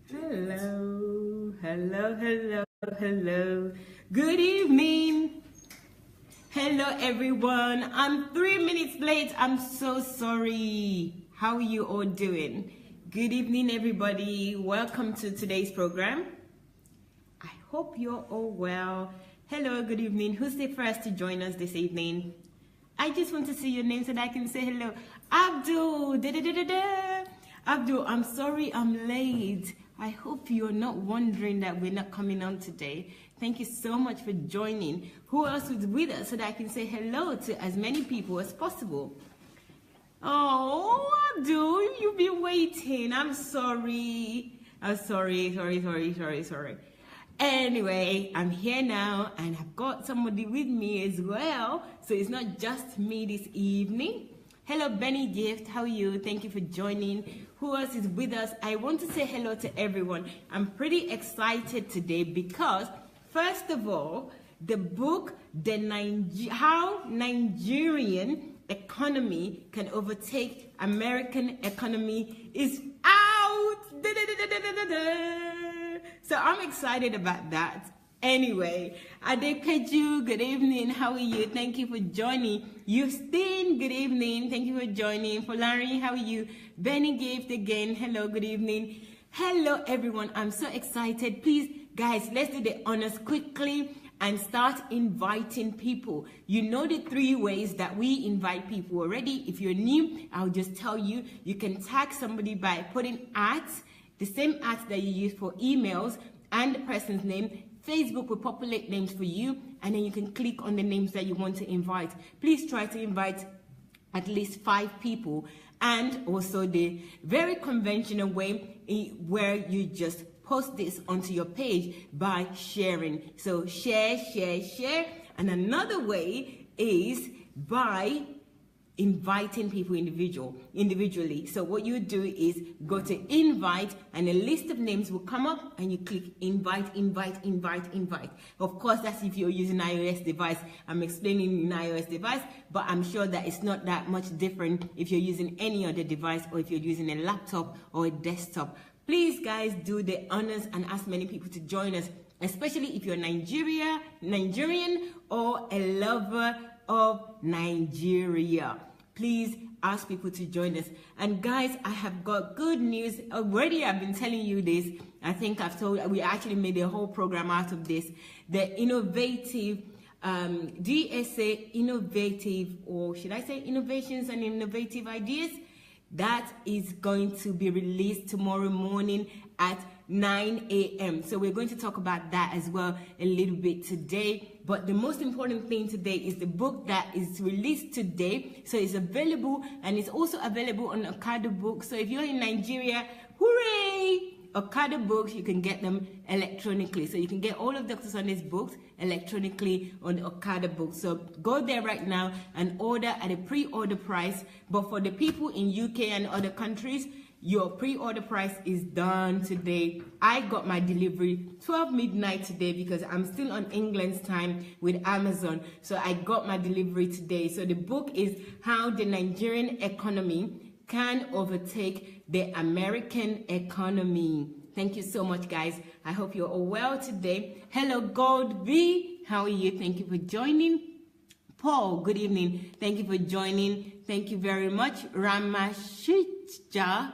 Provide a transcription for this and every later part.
Hello, hello, hello, hello. Good evening. Hello, everyone. I'm 3 minutes late. I'm so sorry. How are you all doing? Good evening, everybody. Welcome to today's program. I hope you're all well. Hello, good evening. Who's the first to join us this evening? I just want to see your name so that I can say hello. Abdul. Abdul, I'm sorry I'm late. I hope you're not wondering that we're not coming on today. Thank you so much for joining. Who else is with us so that I can say hello to as many people as possible? Oh, Abdul, you've been waiting. I'm sorry. I'm sorry. Anyway, I'm here now and I've got somebody with me as well. So it's not just me this evening. Hello, Benny Gift. How are you? Thank you for joining. Who else is with us? I want to say hello to everyone. I'm pretty excited today because, first of all, the book, How Nigerian Economy Can Overtake American Economy is out. So I'm excited about that. Anyway, Adekeju, good evening. How are you? Thank you for joining. Justine, good evening. Thank you for joining. Polari, how are you? Benny Gift again. Hello, good evening. Hello, everyone. I'm so excited. Please, guys, let's do the honors quickly and start inviting people. You know the 3 ways that we invite people already. If you're new, I'll just tell you. You can tag somebody by putting the same that you use for emails and the person's name. Facebook will populate names for you, and then you can click on the names that you want to invite. Please try to invite at least 5 people, and also the very conventional way where you just post this onto your page by sharing. So share. And another way is by inviting people individually. So what you do is go to invite and a list of names will come up and you click invite. Of course, that's if you're using iOS device. I'm explaining an iOS device, but I'm sure that it's not that much different if you're using any other device or if you're using a laptop or a desktop. Please, guys, do the honors and ask many people to join us, especially if you're Nigerian or a lover of Nigeria. Please ask people to join us. And guys, I have got good news already. I've been telling you this. I think we actually made a whole program out of this. The innovative DSA innovative, or should I say innovations and innovative ideas, that is going to be released tomorrow morning at 9 a.m. So we're going to talk about that as well a little bit today. But the most important thing today is the book that is released today. So it's available, and it's also available on Okada Books. So if you're in Nigeria, hooray! Okada Books, you can get them electronically. So you can get all of Dr. Sunday's books electronically on Okada Books. So go there right now and order at a pre-order price. But for the people in UK and other countries, your pre-order price is done today. I got my delivery 12 midnight today because I'm still on England's time with Amazon. So I got my delivery today. So the book is How the Nigerian Economy Can Overtake the American Economy. Thank you so much, guys. I hope you're all well today. Hello, Gold V. How are you? Thank you for joining. Paul, good evening. Thank you for joining. Thank you very much. Ramashija,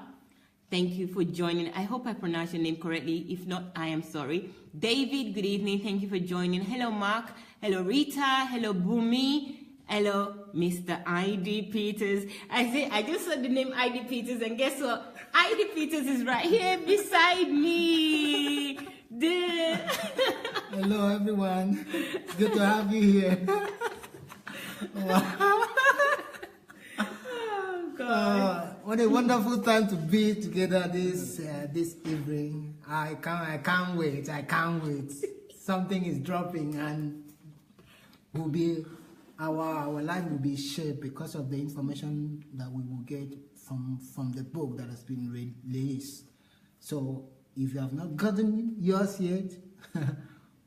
thank you for joining. I hope I pronounced your name correctly. If not, I am sorry. David, good evening. Thank you for joining. Hello, Mark. Hello, Rita. Hello, Bumi. Hello, Mr. I.D. Peters. I just saw the name I.D. Peters, and guess what? I.D. Peters is right here beside me. Hello, everyone. Good to have you here. Wow. Oh, God. What a wonderful time to be together this evening. I can't wait. Something is dropping, and our life will be shaped because of the information that we will get from the book that has been released. So if you have not gotten yours yet,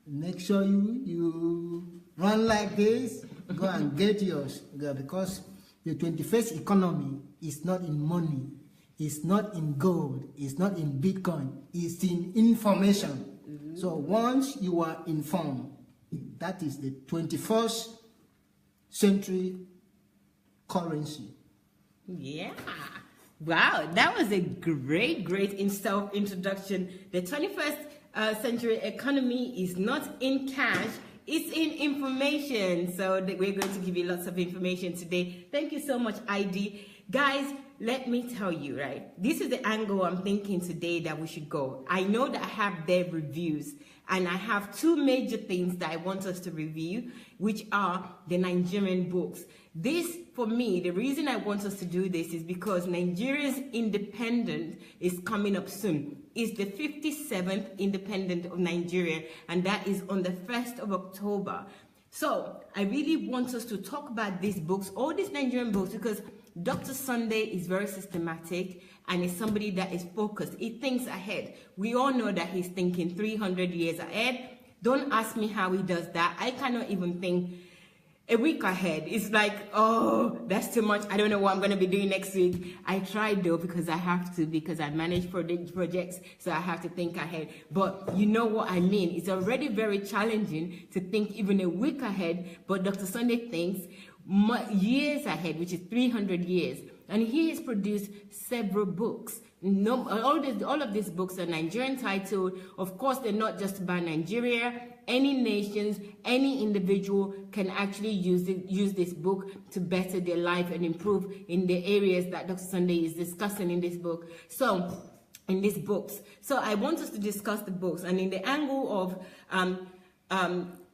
make sure you run like this, go and get yours, because the 21st economy is not in money, It's not in gold, it's not in Bitcoin, it's in information. So once you are informed, that is the 21st century currency. Yeah. Wow, that was a great introduction. The 21st century economy is not in cash, it's in information. So we're going to give you lots of information today. Thank you so much, ID. Guys, let me tell you, right? This is the angle I'm thinking today that we should go. I know that I have their reviews, and I have two major things that I want us to review, which are the Nigerian books. This, for me, the reason I want us to do this is because Nigeria's independence is coming up soon. It's the 57th independence of Nigeria, and that is on the 1st of October. So I really want us to talk about these books, all these Nigerian books, because Dr. Sunday is very systematic and is somebody that is focused. He thinks ahead. We all know that he's thinking 300 years ahead. Don't ask me how he does that. I cannot even think a week ahead. It's like, oh, that's too much. I don't know what I'm going to be doing next week. I tried though, because I have to, because I manage projects, so I have to think ahead. But you know what I mean. It's already very challenging to think even a week ahead, but Dr. Sunday thinks years ahead, which is 300 years. And he has produced several books. All of these books are Nigerian titled. Of course, they're not just about Nigeria. Any nations, any individual can actually use this book to better their life and improve in the areas that Dr. Sunday is discussing in this book. So, in these books. So I want us to discuss the books, and in the angle of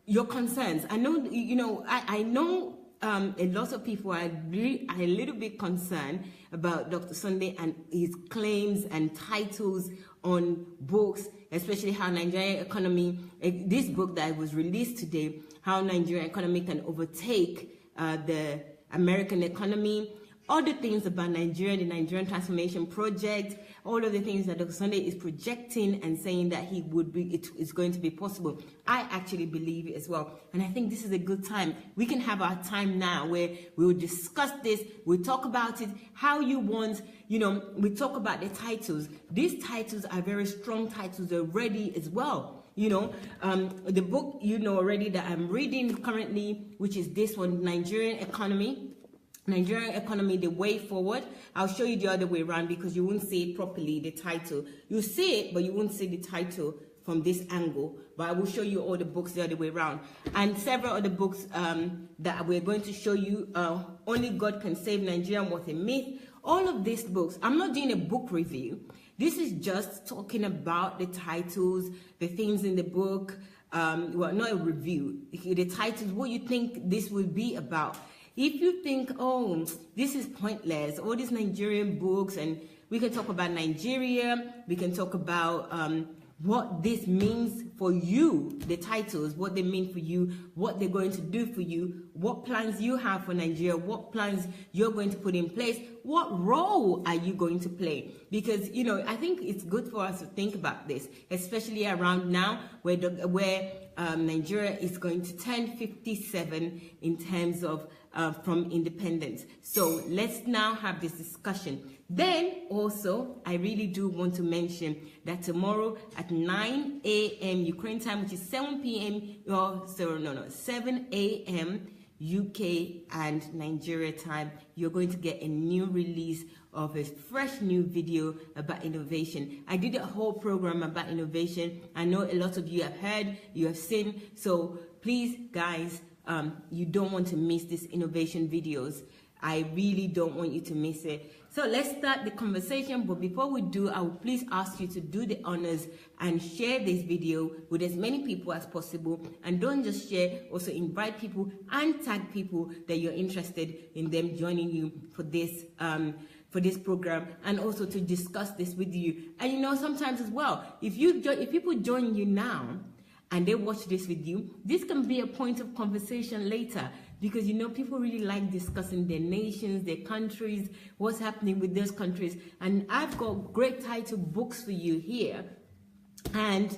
your concerns. I know, I know a lot of people are a little bit concerned about Dr. Sunday and his claims and titles on books, especially how Nigerian economy, this book that was released today, how Nigerian economy can overtake the American economy, all the things about Nigeria, the Nigerian Transformation Project, all of the things that Dr. Sunday is projecting and saying that it's going to be possible. I actually believe it as well. And I think this is a good time. We can have our time now where we will discuss this, we'll talk about it, how you want, we talk about the titles. These titles are very strong titles already as well. The book, already that I'm reading currently, which is this one, Nigerian Economy, the way forward. I'll show you the other way around because you won't see it properly, the title. You'll see it, but you won't see the title from this angle. But I will show you all the books the other way around. And several other books that we're going to show you. Only God Can Save Nigeria, What a Myth. All of these books. I'm not doing a book review. This is just talking about the titles, the things in the book. Well, not a review. The titles, what you think this will be about. If you think, oh, this is pointless, all these Nigerian books, and we can talk about Nigeria, we can talk about what this means for you, the titles, what they mean for you, what they're going to do for you, what plans you have for Nigeria, what plans you're going to put in place, what role are you going to play? Because, I think it's good for us to think about this, especially around now where Nigeria is going to turn 57 in terms of from independence. So let's now have this discussion. Then also, I really do want to mention that tomorrow at 9 a.m. Ukraine time, which is 7 p.m. 7 a.m. UK and Nigeria time, you're going to get a new release of a fresh new video about innovation. I did a whole program about innovation. I know a lot of you have heard, you have seen. So please, guys, you don't want to miss these innovation videos. I really don't want you to miss it. So let's start the conversation, but before we do, I would please ask you to do the honors and share this video with as many people as possible. And don't just share, also invite people and tag people that you're interested in them joining you for this program, and also to discuss this with you. And sometimes as well, if people join you now and they watch this with you, this can be a point of conversation later, because people really like discussing their nations, their countries, what's happening with those countries. And I've got great title books for you here. And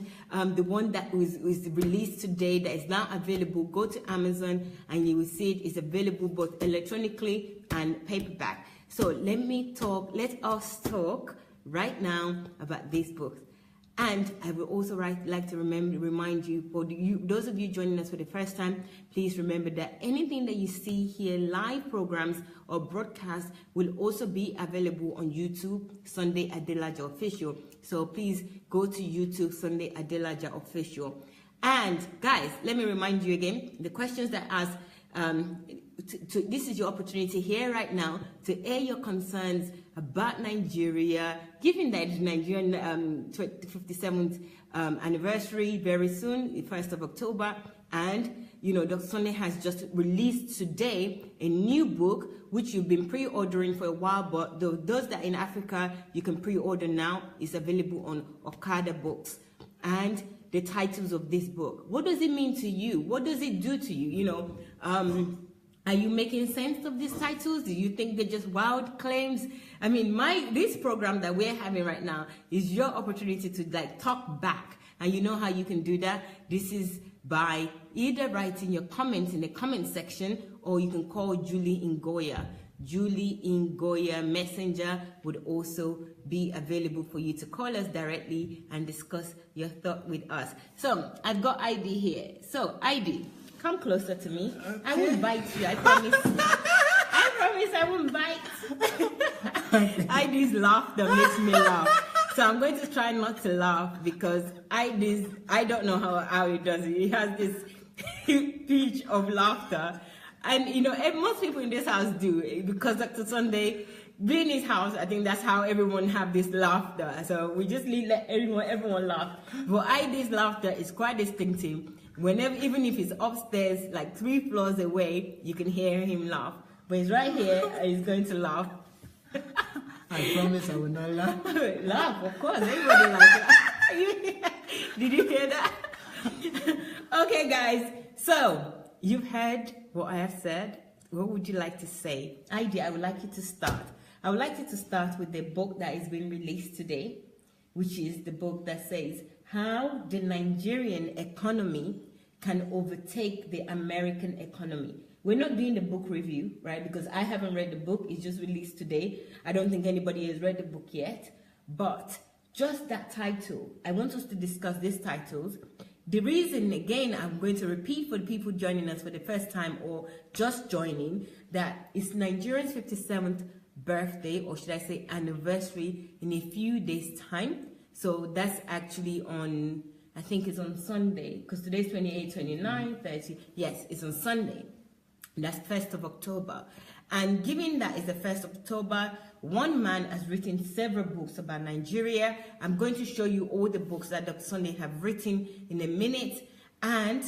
the one that was released today that is now available, go to Amazon and you will see it is available both electronically and paperback. So let us talk right now about these books. And I will also like to remind you, those of you joining us for the first time, please remember that anything that you see here, live programs or broadcasts, will also be available on YouTube, Sunday Adelaja Official. So please go to YouTube, Sunday Adelaja Official. And guys, let me remind you again, the questions that I asked, this is your opportunity here right now to air your concerns about Nigeria, given that it's Nigerian 57th anniversary very soon, the 1st of October, and Dr. Sunday has just released today a new book which you've been pre-ordering for a while, but those that are in Africa, you can pre-order now. It's available on Okada Books. And the titles of this book, what does it mean to you? What does it do to you? Are you making sense of these titles? Do you think they're just wild claims? I mean, this program that we're having right now is your opportunity to talk back. And you know how you can do that? This is by either writing your comments in the comment section, or you can call Julie Ngoya. Julie Ngoya Messenger would also be available for you to call us directly and discuss your thought with us. So I've got ID here. So ID, come closer to me. Okay. I won't bite you, I promise. I promise I won't bite. ID's laughter makes me laugh. So I'm going to try not to laugh because I don't know how he does it. He has this pitch of laughter. And most people in this house do, because Dr. Sunday, being his house, I think that's how everyone have this laughter. So we just let everyone laugh. But ID's laughter is quite distinctive. Even if he's upstairs, like 3 floors away, you can hear him laugh. But he's right here and he's going to laugh. I promise I will not laugh. Laugh, of course. Everybody laughs. Did you hear that? Okay, guys. So you've heard what I have said. What would you like to say? ID, I would like you to start. I would like you to start with the book that is being released today, which is the book that says How the Nigerian Economy Can Overtake the American Economy. We're not doing the book review, right? Because I haven't read the book. It's just released today. I don't think anybody has read the book yet. But just that title, I want us to discuss these titles. The reason, again, I'm going to repeat for the people joining us for the first time or just joining, that it's Nigeria's 57th birthday, or should I say anniversary, in a few days' time. So that's actually on, I think it's on Sunday, because today's 28, 29, 30. Yes, it's on Sunday. That's 1st of October. And given that it's the 1st of October, one man has written several books about Nigeria. I'm going to show you all the books that Dr. Sunday have written in a minute. And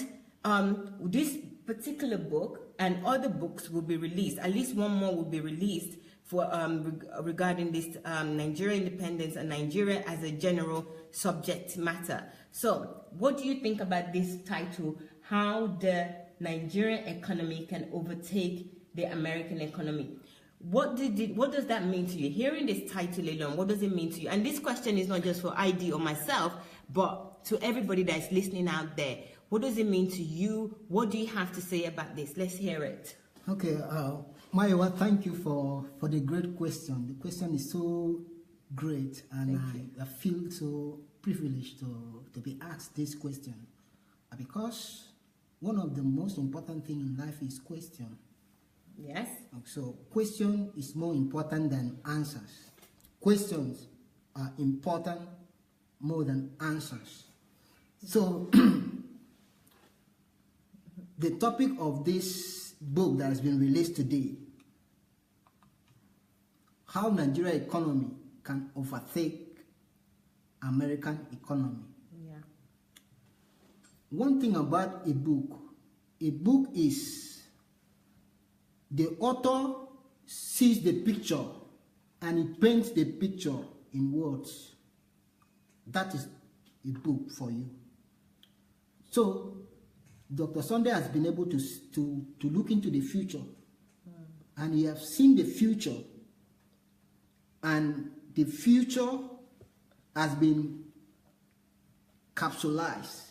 this particular book and other books will be released. At least one more will be released for regarding this Nigeria independence and Nigeria as a general subject matter. So what do you think about this title, How the Nigerian Economy Can Overtake the American Economy? What does that mean to you? Hearing this title alone, what does it mean to you? And this question is not just for ID or myself, but to everybody that is listening out there. What does it mean to you? What do you have to say about this? Let's hear it. Okay, Maiwa, thank you for the great question. The question is so great, and I feel so privileged to be asked this question, because one of the most important things in life is question. Yes. So question is more important than answers. Questions are important more than answers. So the topic of this book that has been released today, How Nigeria Economy Can Overtake American Economy. Yeah. One thing about a book is the author sees the picture and he paints the picture in words. That is a book for you. So Dr. Sunday has been able to look into the future, and he has seen the future, and the future has been capsulized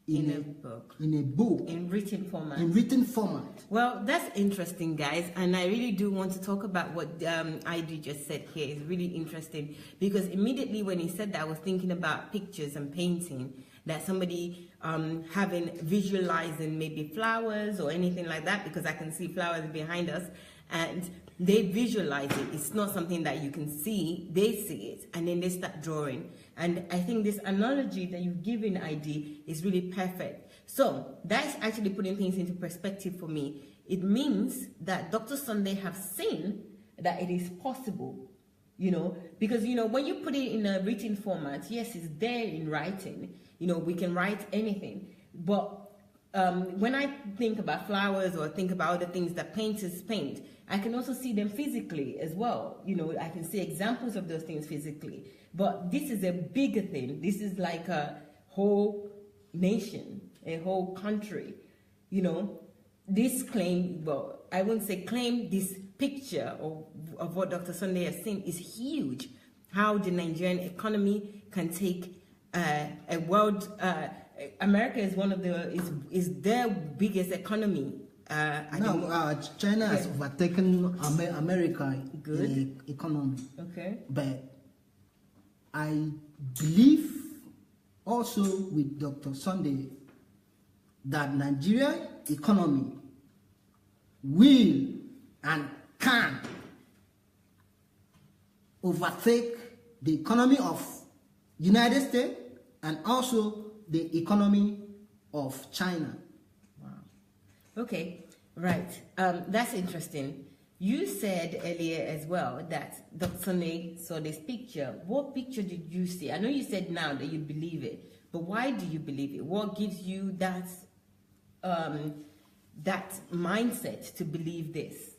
in a book. In a book. In written format. In written format. Well, that's interesting, guys, and I really do want to talk about what ID just said here. It's really interesting because immediately when he said that, I was thinking about pictures and painting, that somebody visualizing maybe flowers or anything like that, because I can see flowers behind us, and they visualize it. It's not something that you can see, they see it, and then they start drawing. And I think this analogy that you've given, ID, is really perfect. So that's actually putting things into perspective for me. It means that Dr. Sunday have seen that it is possible, because, when you put it in a written format, yes, it's there in writing, we can write anything. But when I think about flowers or think about other things that painters paint, I can also see them physically as well. I can see examples of those things physically. But this is a bigger thing. This is like a whole nation, a whole country. This claim, well, I wouldn't say claim, this picture of what Dr. Sunday has seen is huge. How the Nigerian economy can take a world. America is one of is their biggest economy. China has overtaken America in the economy. Okay. But I believe also with Dr. Sunday that Nigeria economy will and can overtake the economy of United States and also the economy of China. Wow. Okay, right. That's interesting. You said earlier as well that Dr. Sunday saw this picture. What picture did you see? I know you said now that you believe it, but why do you believe it? What gives you that that mindset to believe this?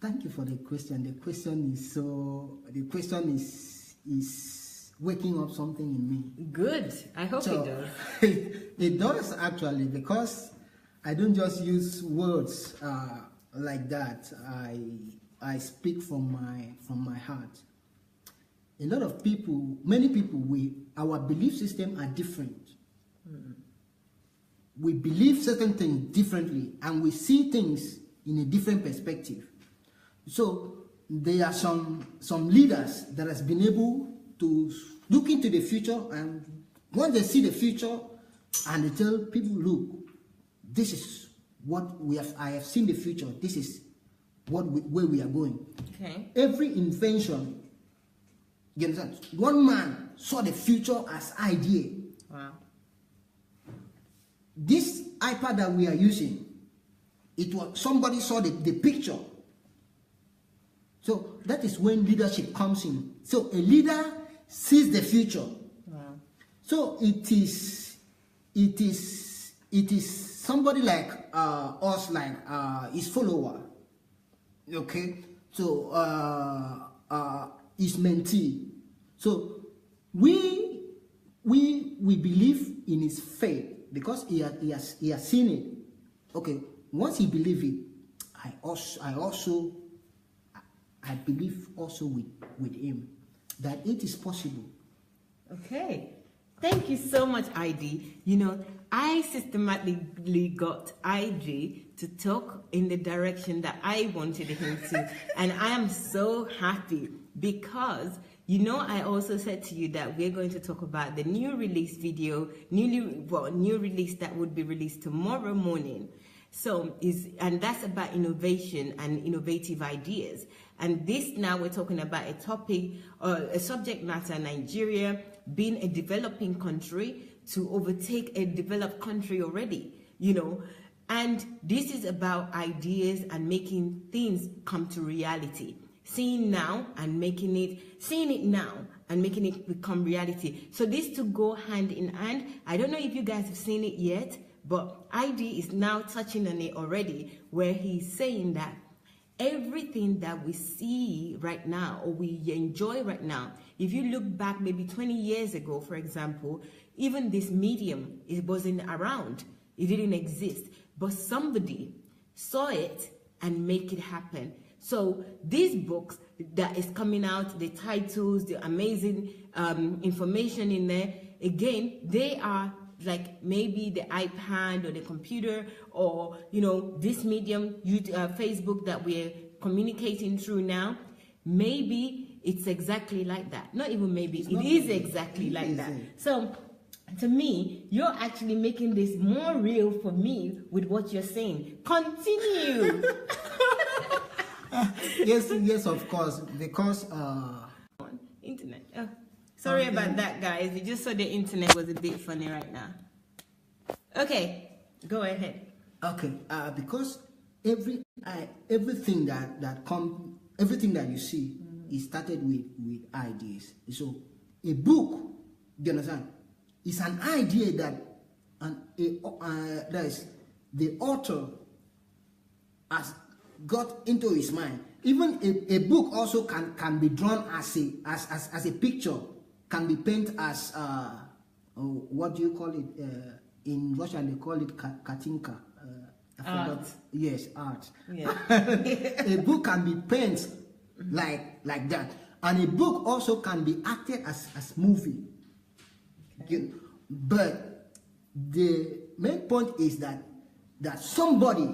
Thank you for the question. The question is waking up something in me. Good. I hope it does. It does actually, because I don't just use words like that. I speak from my heart. A lot of people, many people, our belief system are different. We believe certain things differently, and we see things in a different perspective. So there are some leaders that has been able to look into the future, and once they see the future, and they tell people, look, this is what I have seen the future. This is where we are going. Okay. Every invention, you understand? One man saw the future as idea. Wow. This iPad that we are using, it was somebody saw the picture. So that is when leadership comes in. So a leader sees the future. Wow. So it is somebody like us, like his follower. Okay. So his mentee. So we believe in his faith because he has seen it. Okay. Once he believes it, I believe also with him that it is possible. Okay. Thank you so much, ID. I systematically got ID to talk in the direction that I wanted him to. And I am so happy because, I also said to you that we're going to talk about the new release video, new release that would be released tomorrow morning. And that's about innovation and innovative ideas. And this now we're talking about a topic, a subject matter, Nigeria being a developing country to overtake a developed country already, And this is about ideas and making things come to reality. Seeing it now and making it become reality. So these two go hand in hand. I don't know if you guys have seen it yet, but ID is now touching on it already, where he's saying that everything that we see right now or we enjoy right now, if you look back maybe 20 years ago, for example, even this medium, it wasn't around. It didn't exist. But somebody saw it and make it happen. So these books that is coming out, the titles, the amazing information in there, again, they are like maybe the iPad or the computer, or this medium, YouTube, Facebook, that we're communicating through now. Maybe it's exactly like that. Not even maybe, it is exactly like that. So to me, you're actually making this more real for me with what you're saying. Continue. Yes, of course, because internet. Oh, sorry about that, guys. We just saw the internet was a bit funny right now. Okay, go ahead. Okay, because everything that you see is started with ideas. So a book, do you understand? It's an idea that the author has got into his mind. Even a book also can be drawn as a picture, can be painted as what do you call it? In Russian they call it kartinka. Art. Yes, art. Yeah. A book can be painted like that, and a book also can be acted as movie. Okay. But the main point is that somebody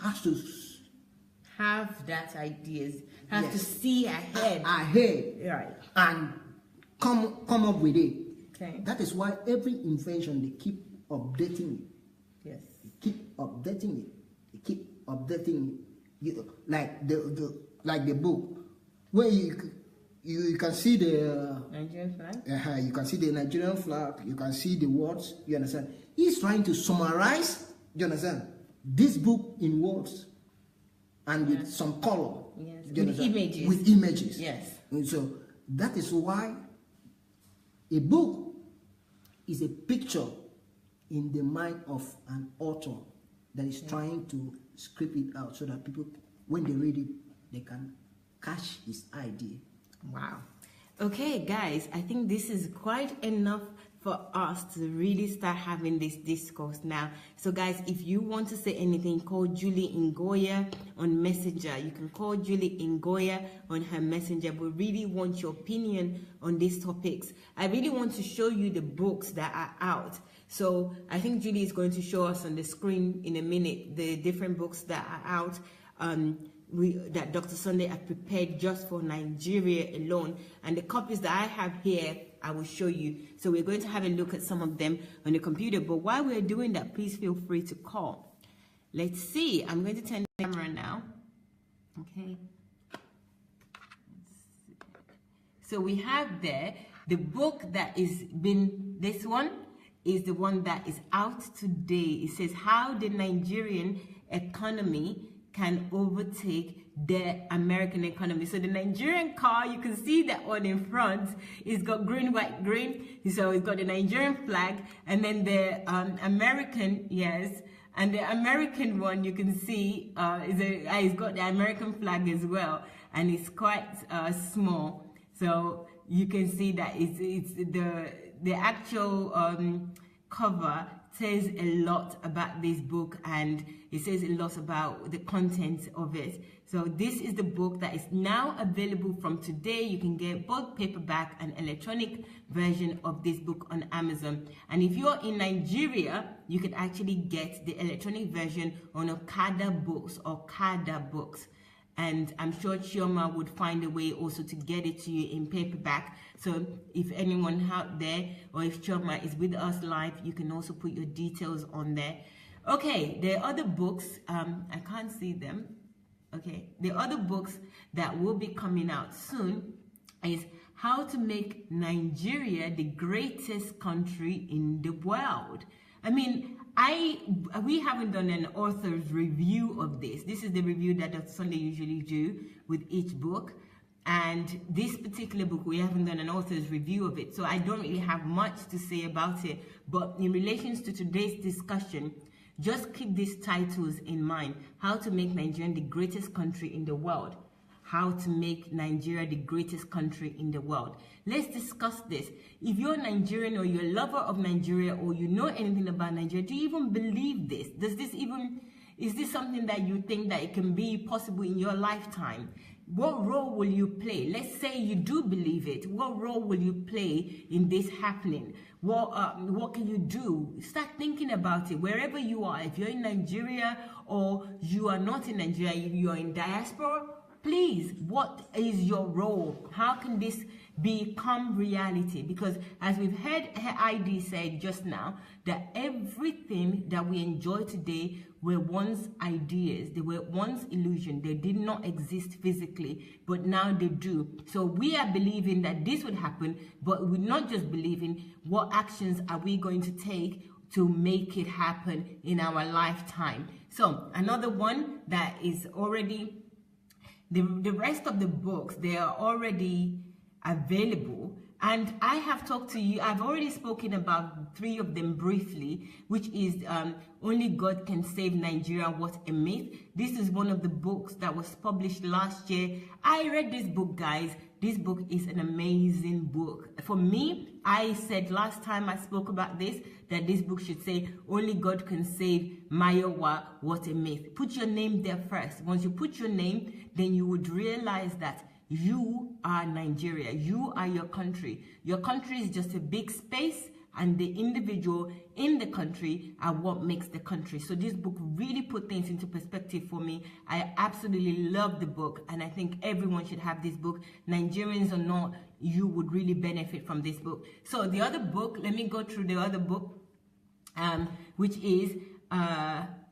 has to have that ideas, have to see ahead, right, and come up with it. Okay. That is why every invention they keep updating it. Yes. They keep updating it. They keep updating it. Like the book, where you can see the Nigerian flag. You can see the Nigerian flag. You can see the words. You understand? He's trying to summarize. You understand? This book in words and with some color. Yes. With images. With images. Yes. And so that is why a book is a picture in the mind of an author that is trying to script it out so that people, when they read it, they can catch his idea. Wow. Okay, guys, I think this is quite enough for us to really start having this discourse now. So guys, if you want to say anything, call Julie Ngoya on Messenger. You can call Julie Ngoya on her Messenger. We really want your opinion on these topics. I really want to show you the books that are out. So I think Julie is going to show us on the screen in a minute the different books that are out. That Dr. Sunday have prepared just for Nigeria alone, and the copies that I have here I will show you. So we're going to have a look at some of them on the computer, but while we're doing that, please feel free to call. Let's see, I'm going to turn the camera now. Okay, so we have there the book that is this one is the one that is out today. It says how the Nigerian economy can overtake the American economy. So the Nigerian car, you can see that one in front, it's got green, white, green. So it's got the Nigerian flag, and then the American, yes, and the American one you can see it's got the American flag as well, and it's quite small. So you can see that it's the actual cover says a lot about this book, and it says a lot about the content of it. So this is the book that is now available from today. You can get both paperback and electronic version of this book on Amazon. And if you're in Nigeria, you can actually get the electronic version on Okada Books or Kada Books. And I'm sure Chioma would find a way also to get it to you in paperback. So if anyone out there, or if Chioma is with us live, you can also put your details on there. Okay, there are other books. I can't see them. Okay, the other books that will be coming out soon is How to Make Nigeria the Greatest Country in the World. I mean, we haven't done an author's review of this. This is the review that Dr. Sunday usually do with each book. And this particular book, we haven't done an author's review of it. So I don't really have much to say about it. But in relation to today's discussion, just keep these titles in mind. How to Make Nigeria the Greatest Country in the World. How to Make Nigeria the Greatest Country in the World. Let's discuss this. If you're Nigerian, or you're a lover of Nigeria, or you know anything about Nigeria, do you even believe this? Does this even, Is this something that you think that it can be possible in your lifetime? What role will you play? Let's say you do believe it. What role will you play in this happening? What can you do? Start thinking about it wherever you are. If you're in Nigeria or you are not in Nigeria, if you are in diaspora, please, what is your role? How can this become reality? Because as we've heard ID said just now, that everything that we enjoy today were once ideas. They were once illusion. They did not exist physically, but now they do. So we are believing that this would happen, but we're not just believing. What actions are we going to take to make it happen in our lifetime? So another one that is already, the rest of the books, they are already available, and I have talked to you. I've already spoken about 3 of them briefly, which is Only God Can Save Nigeria, What a Myth. This is one of the books that was published last year. I read this book, guys. This book is an amazing book. For me, I said last time I spoke about this, that this book should say, Only God Can Save Mayowa, What a Myth. Put your name there first. Once you put your name, then you would realize that you are Nigeria. You are your country. Your country is just a big space, and the individual in the country are what makes the country. So this book really put things into perspective for me. I absolutely love the book, and I think everyone should have this book. Nigerians or not, you would really benefit from this book. So the other book, let me go through the other book, which is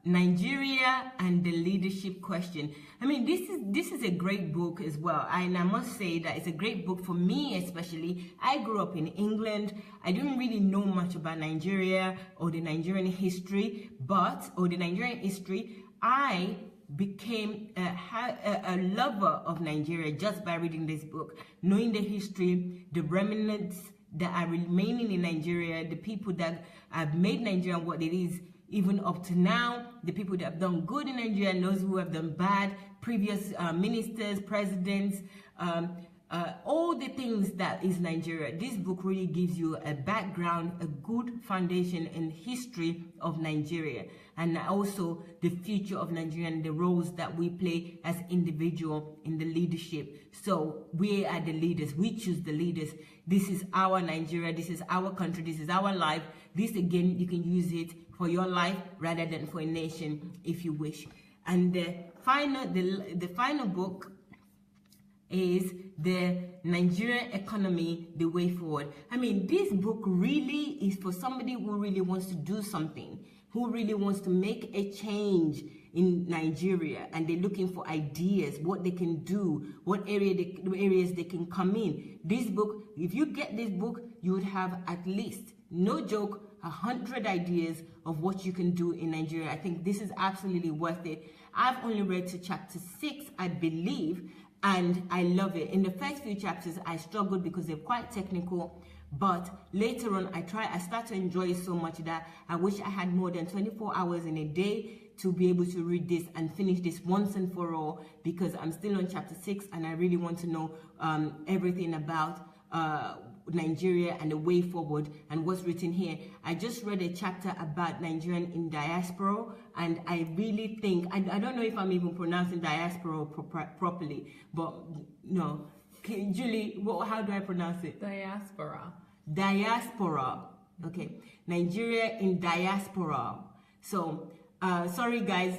Nigeria and the Leadership Question. I mean, this is a great book as well, and I must say that it's a great book for me especially. I grew up in England. I didn't really know much about Nigeria or the Nigerian history, or the Nigerian history. I became a lover of Nigeria just by reading this book, knowing the history, the remnants that are remaining in Nigeria, the people that have made Nigeria what it is even up to now, the people that have done good in Nigeria and those who have done bad, previous ministers, presidents, all the things that is Nigeria. This book really gives you a background, a good foundation in history of Nigeria, and also the future of Nigeria and the roles that we play as individual in the leadership. So we are the leaders. We choose the leaders. This is our Nigeria. This is our country. This is our life. This, again, you can use it for your life rather than for a nation if you wish. And the final book is The Nigerian Economy, The Way Forward. I mean, this book really is for somebody who really wants to do something, who really wants to make a change in Nigeria, and they're looking for ideas, what they can do, what areas they can come in. This book, if you get this book, you would have at least, no joke, 100 ideas of what you can do in Nigeria. I think this is absolutely worth it. I've only read to chapter 6, I believe, and I love it. In the first few chapters, I struggled because they're quite technical, but later on, I start to enjoy it so much that I wish I had more than 24 hours in a day to be able to read this and finish this once and for all, because I'm still on chapter 6 and I really want to know everything about Nigeria and the way forward and what's written here. I just read a chapter about Nigerian in diaspora, and I really think, I don't know if I'm even pronouncing diaspora properly, but no. Julie, how do I pronounce it? Diaspora. Diaspora. Okay. Nigeria in diaspora. So, sorry guys,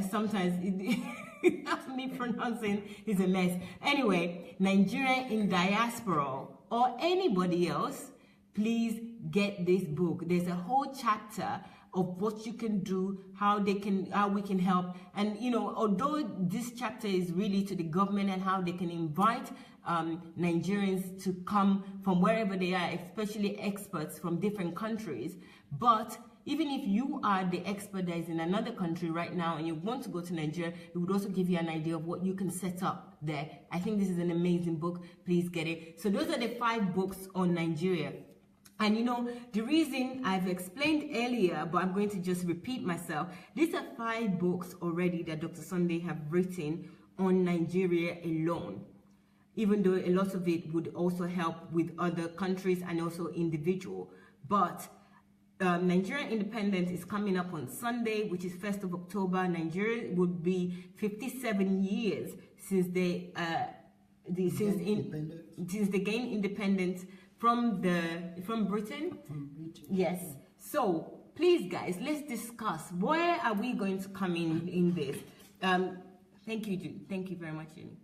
sometimes me pronouncing is a mess. Anyway, Nigeria in diaspora, or anybody else, please get this book. There's a whole chapter of what you can do, how we can help. And you know, although this chapter is really to the government and how they can invite Nigerians to come from wherever they are, especially experts from different countries, but even if you are the expert that is in another country right now and you want to go to Nigeria, it would also give you an idea of what you can set up there. I think this is an amazing book. Please get it. So those are the 5 books on Nigeria. And you know, the reason I've explained earlier, but I'm going to just repeat myself, these are 5 books already that Dr. Sunday have written on Nigeria alone, even though a lot of it would also help with other countries and also individual. But Nigerian independence is coming up on Sunday, which is 1st of October. Nigeria would be 57 years since they gained independence from Britain. From Britain. Yes. So please, guys, let's discuss where are we going to come in this. Thank you, Jude. Thank you very much, Jenny.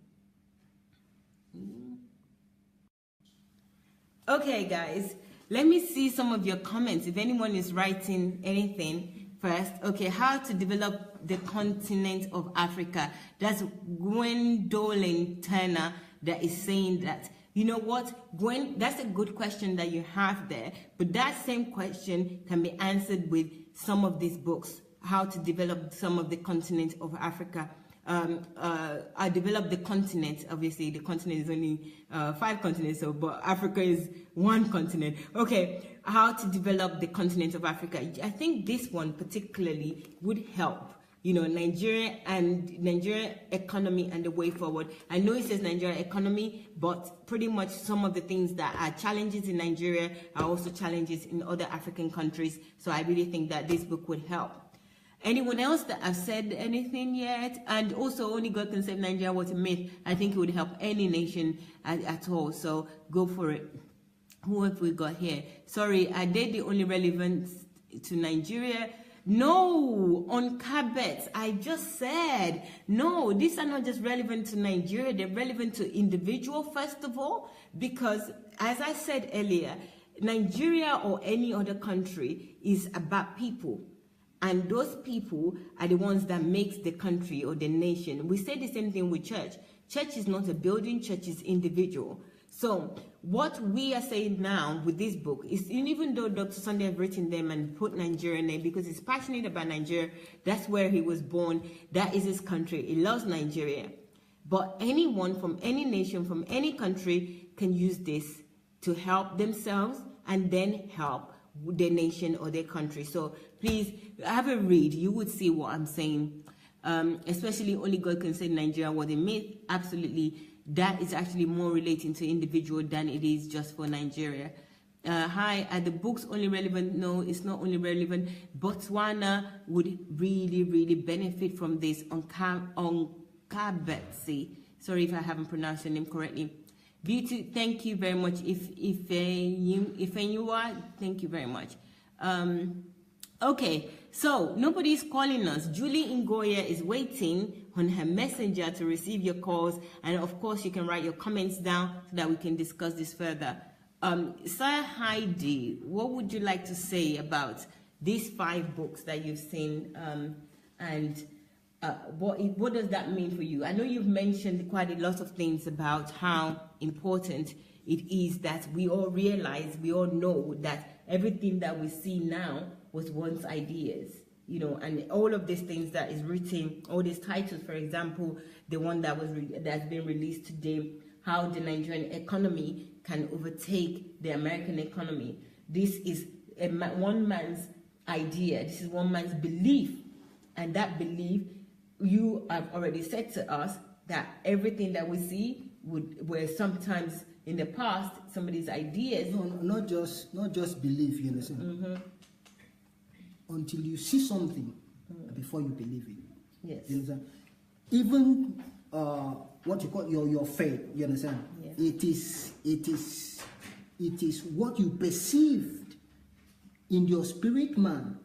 Okay, guys, let me see some of your comments. If anyone is writing anything first. Okay, how to develop the continent of Africa. That's Gwendolyn Turner that is saying that. You know what, Gwen, that's a good question that you have there, but that same question can be answered with some of these books, how to develop some of the continent of Africa. I developed the continent. Obviously, the continent is only 5 continents, so but Africa is 1 continent. Okay, how to develop the continent of Africa. I think this one particularly would help. You know, Nigeria economy and the way forward. I know it says Nigeria economy, but pretty much some of the things that are challenges in Nigeria are also challenges in other African countries. So I really think that this book would help. Anyone else that have said anything yet? And also, only God can save Nigeria was a myth. I think it would help any nation at all. So go for it. Who have we got here? Sorry, are they the only relevant to Nigeria? No, on Cabets, I just said, no, these are not just relevant to Nigeria, they're relevant to individual, first of all, because as I said earlier, Nigeria or any other country is about people. And those people are the ones that makes the country or the nation. We say the same thing with church. Church is not a building, church is individual. So what we are saying now with this book is, even though Dr. Sunday have written them and put Nigeria name because he's passionate about Nigeria, that's where he was born, that is his country, he loves Nigeria. But anyone from any nation, from any country can use this to help themselves and then help their nation or their country. So please have a read, you would see what I'm saying. Especially only God can say Nigeria was a myth. Absolutely. That is actually more relating to individual than it is just for Nigeria. Hi, are the books only relevant? No, it's not only relevant. Botswana would really, really benefit from this on Kabetsi. Sorry if I haven't pronounced your name correctly. Beauty, thank you very much. If you are, thank you very much. Okay, so nobody's calling us. Julie Ngoya is waiting on her messenger to receive your calls, and of course you can write your comments down so that we can discuss this further. Sir Heidi, what would you like to say about these 5 books that you've seen, and what does that mean for you? I know you've mentioned quite a lot of things about how important it is that we all realize, we all know that everything that we see now was once ideas, you know, and all of these things that is written, all these titles, for example, the one that that's been released today, how the Nigerian economy can overtake the American economy. This is one man's idea. This is one man's belief, and that belief, you have already said to us that everything that we see were sometimes in the past somebody's ideas. No, not just belief. You understand? Mm-hmm. Until you see something before you believe it. Yes. You understand? Even what you call your faith. You understand? Yes. It is what you perceived in your spirit man,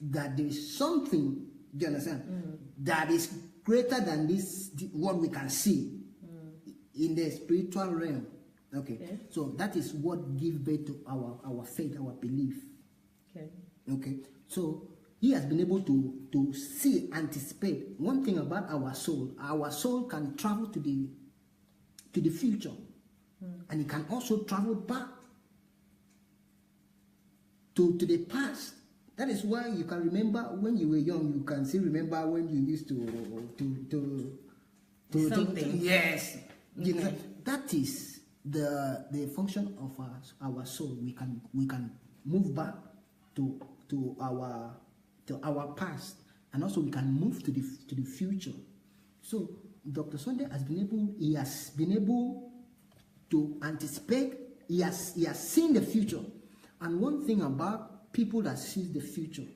that there is something. You understand? That is greater than what we can see in the spiritual realm. Okay. So that is what gives birth to our faith, our belief. Okay. So he has been able to see, anticipate. One thing about our soul can travel to the future, and it can also travel back to the past. That is why you can remember when you were young. You can still remember when you used to something. Yes. Okay. You know, that is the function of our soul. We can move back to our past, and also we can move to the future. So Dr. Sunday has been able to anticipate. He has seen the future. And one thing about people that see the future.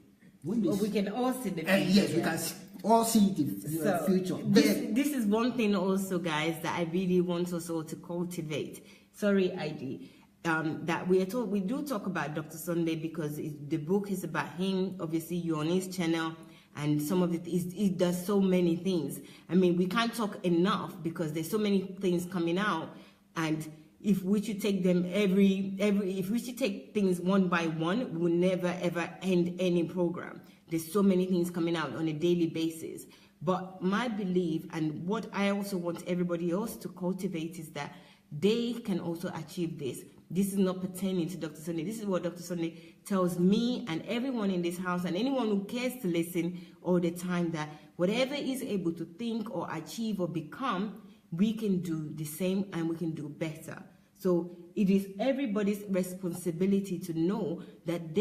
When they we can all see the future. Yes, we can all see the future. This is one thing also, guys, that I really want us all to cultivate. Sorry, ID. That we do talk about Dr. Sunday because the book is about him. Obviously, you're on his channel, and some of it does so many things. I mean, we can't talk enough because there's so many things coming out, and if we should take them if we should take things one by one, we'll never ever end any program. There's so many things coming out on a daily basis. But my belief, and what I also want everybody else to cultivate, is that they can also achieve this. This is not pertaining to Dr. Sunday. This is what Dr. Sunday tells me and everyone in this house and anyone who cares to listen all the time, that whatever is able to think or achieve or become, we can do the same and we can do better. So it is everybody's responsibility to know that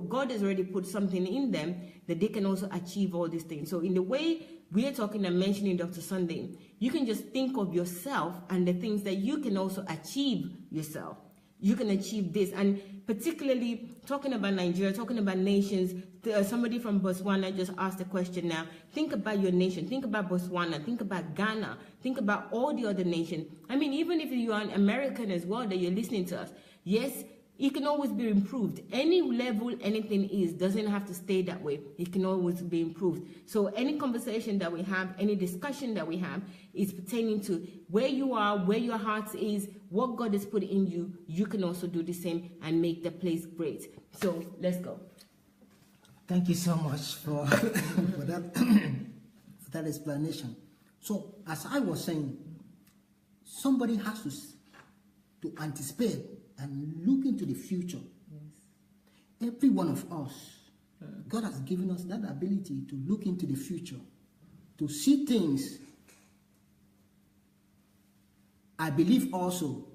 God has already put something in them that they can also achieve all these things. So in the way we are talking and mentioning Dr. Sunday, you can just think of yourself and the things that you can also achieve yourself. You can achieve this. And particularly talking about Nigeria, talking about nations, somebody from Botswana just asked a question now. Think about your nation. Think about Botswana. Think about Ghana. Think about all the other nations. I mean, even if you are an American as well that you're listening to us, yes, it can always be improved. Any level anything is doesn't have to stay that way. It can always be improved. So any conversation that we have, any discussion that we have is pertaining to where you are, where your heart is, what God has put in you. You can also do the same and make the place great. So let's go. Thank you so much for, for that explanation. So as I was saying, somebody has to anticipate and look into the future. Yes. Every one of us, God has given us that ability to look into the future, to see things. I believe also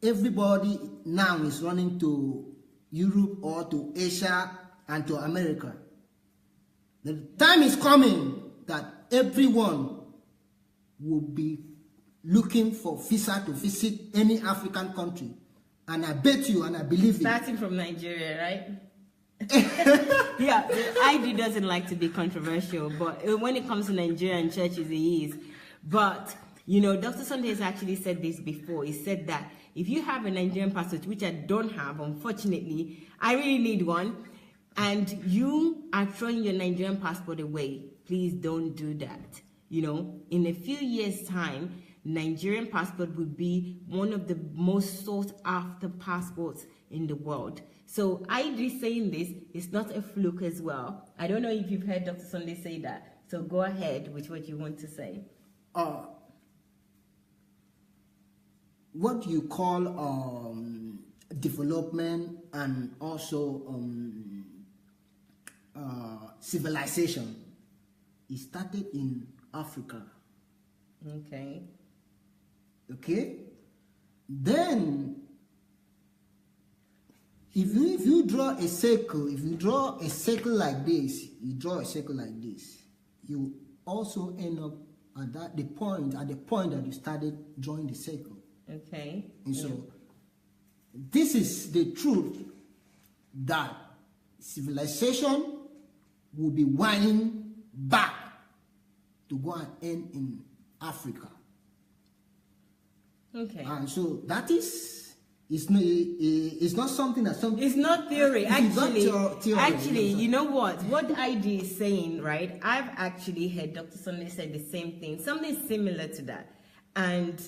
everybody now is running to Europe or to Asia and to America. The time is coming that everyone will be looking for visa to visit any African country. And I bet you, and I believe it. Starting from Nigeria, right? Yeah, ID doesn't like to be controversial, but when it comes to Nigerian churches, he is. But, you know, Dr. Sunday has actually said this before. He said that if you have a Nigerian passport, which I don't have, unfortunately, I really need one, and you are throwing your Nigerian passport away, please don't do that. You know, in a few years' time, Nigerian passport would be one of the most sought after passports in the world. So ID saying this is not a fluke as well. I don't know if you've heard Dr. Sunday say that. So go ahead with what you want to say. What you call development and also civilization, it started in Africa. Okay. Okay, then if you draw a circle, like this, you also end up at the point that you started drawing the circle. Okay. And so this is the truth, that civilization will be winding back to go and end in Africa. Okay. And so that is, it's not something that it's not theory. Actually, theory. You know what ID is saying, right? I've actually heard Dr. Sunday say the same thing, something similar to that. And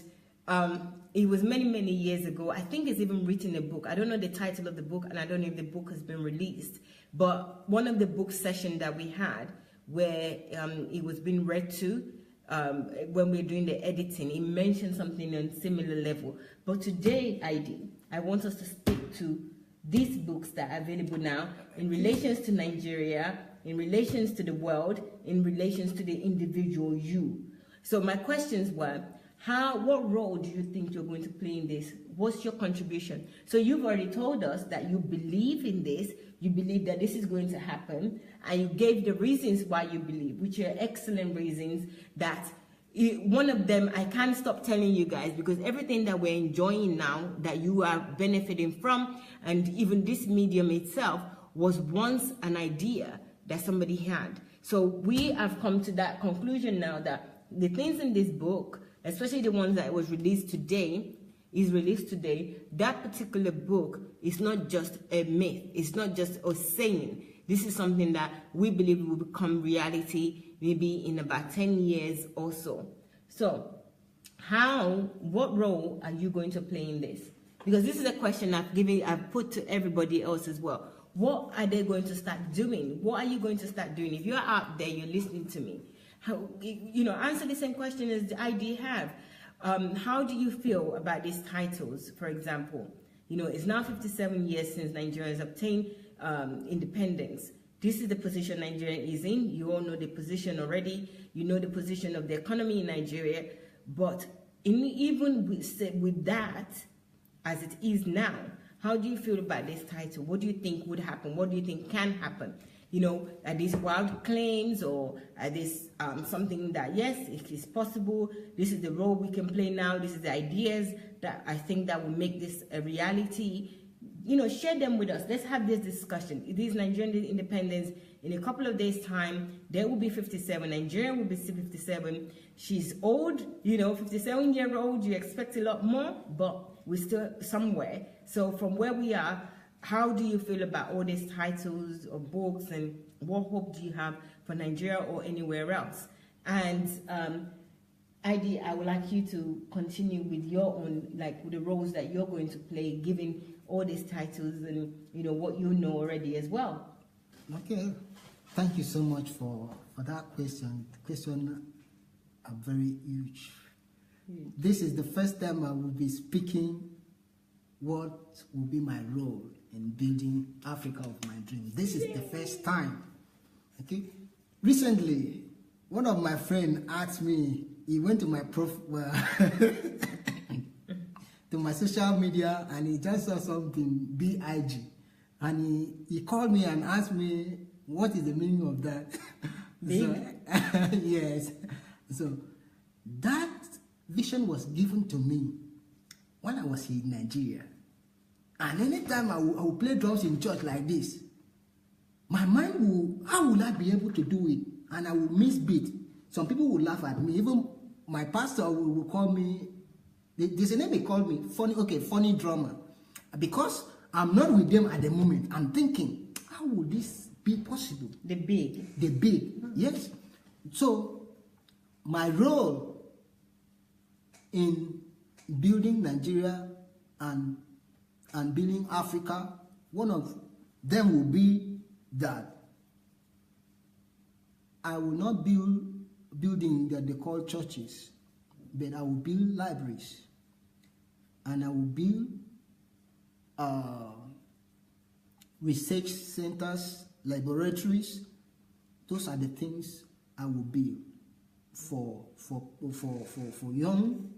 it was many years ago. I think he's even written a book. I don't know the title of the book, and I don't know if the book has been released. But one of the book sessions that we had, where it was being read to, when we were doing the editing, it mentioned something on similar level. But today, I want us to stick to these books that are available now in relations to Nigeria, in relations to the world, in relations to the individual you. So my questions were, what role do you think you're going to play in this? What's your contribution? So you've already told us that you believe in this, you believe that this is going to happen, and you gave the reasons why you believe, which are excellent reasons, that one of them, I can't stop telling you guys, because everything that we're enjoying now, that you are benefiting from, and even this medium itself, was once an idea that somebody had. So we have come to that conclusion now that the things in this book, especially the ones that was released today, that particular book is not just a myth. It's not just a saying. This is something that we believe will become reality maybe in about 10 years or so. So what role are you going to play in this? Because this is a question I've put to everybody else as well. What are they going to start doing? What are you going to start doing? If you're out there, you're listening to me, answer the same question as the ID have. How do you feel about these titles, for example? It's now 57 years since Nigeria has obtained independence. This is the position Nigeria is in. You all know the position already. You know the position of the economy in Nigeria. But even with that, as it is now, how do you feel about this title? What do you think would happen? What do you think can happen? Are these wild claims, or are this something that, yes, it is possible? This is the role we can play now. This is the ideas that I think that will make this a reality. Share them with us. Let's have this discussion. It is Nigerian independence. In a couple of days' time, there will be 57. Nigeria will be 57. She's old, 57-year-old. You expect a lot more, but we're still somewhere. So from where we are, how do you feel about all these titles of books, and what hope do you have for Nigeria or anywhere else? And ID, I would like you to continue with your own, with the roles that you're going to play, given all these titles and what you know already as well. Okay, thank you so much for that question. The question are very huge. This is the first time I will be speaking what will be my role in building Africa of my dreams. This is the first time. Okay, recently one of my friends asked me, he went to my to my social media, and he just saw something BIG, and he called me and asked me what is the meaning of that. So, yes, so that vision was given to me when I was in Nigeria, and anytime I will play drums in church like this, my mind will, how will I be able to do it? And I will miss beat. Some people will laugh at me. Even my pastor will call me, there's a name they call me, funny drummer. Because I'm not with them at the moment. I'm thinking, how would this be possible? The big, yes. So my role in building Nigeria and building Africa, one of them will be that I will not build buildings that they call churches, but I will build libraries, and I will build research centers, laboratories. Those are the things I will build for young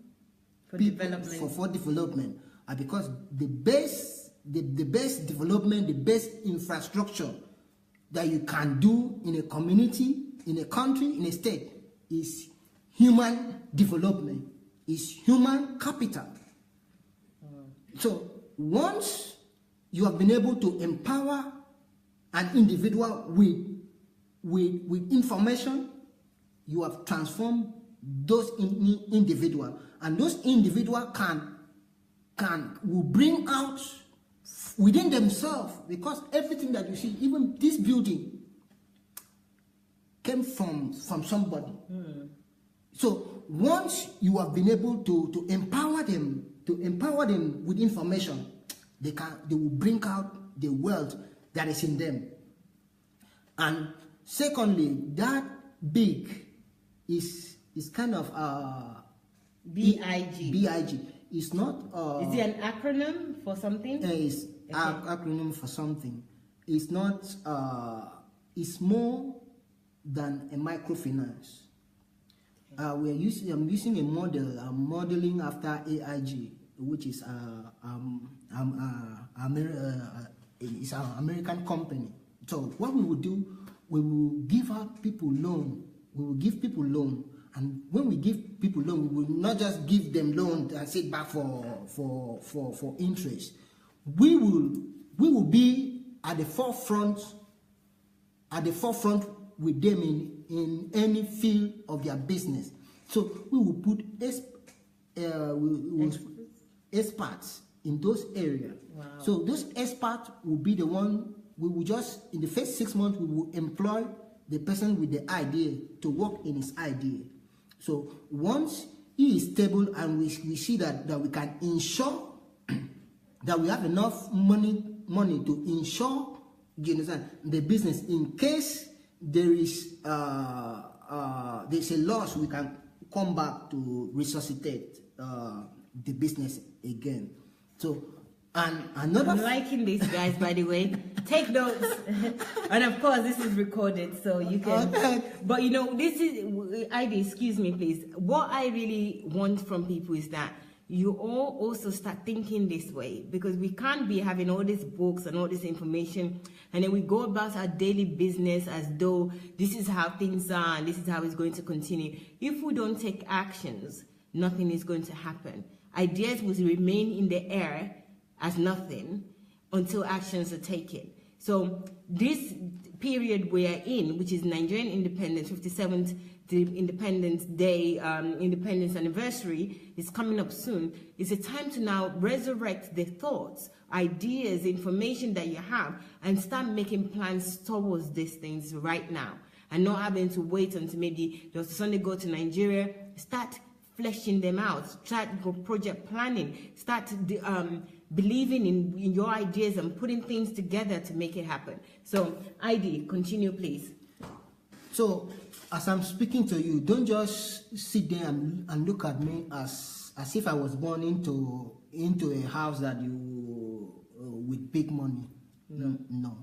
people, for development, because the best development, the best infrastructure that you can do in a community, in a country, in a state, is human development, is human capital. So once you have been able to empower an individual with information, you have transformed those individuals, and those individuals will bring out within themselves, because everything that you see, even this building, came from somebody. So once you have been able to empower them with information, they will bring out the wealth that is in them. And secondly, that big is kind of BIG. BIG. It's not. Is it an acronym for something? It's acronym for something. It's not. It's more than a microfinance. I'm using a model. I'm modeling after AIG, which is it's an American company. So what we will do, we will give out people loan. We will give people loan, And when we give people loan, we will not just give them loan and sit back for interest. We will be at the forefront with them in any field of their business. So we will put experts in those areas. Wow. So those experts will be the one. We will just, in the first 6 months, we will employ the person with the idea to work in his idea. So once he is stable and we see that we can ensure that we have enough money to ensure, you understand, the business, in case there is there's a loss, we can come back to resuscitate the business again. So, and another, I'm liking these guys, by the way. Take notes. And of course, this is recorded, so you can. Okay. But you know, this is, ID, excuse me, please. What I really want from people is that you all also start thinking this way, because we can't be having all these books and all this information, and then we go about our daily business as though this is how things are and this is how it's going to continue. If we don't take actions, nothing is going to happen. Ideas will remain in the air as nothing until actions are taken. So this period we are in, which is Nigerian independence, 57th Independence Day, Independence Anniversary, is coming up soon. It's a time to now resurrect the thoughts, ideas, information that you have, and start making plans towards these things right now, and not having to wait until maybe Dr. Sunday go to Nigeria. Start fleshing them out, start project planning, start believing in your ideas and putting things together to make it happen. So, ID, continue, please. So, as I'm speaking to you, don't just sit there and look at me as if I was born into a house that you with big money. No.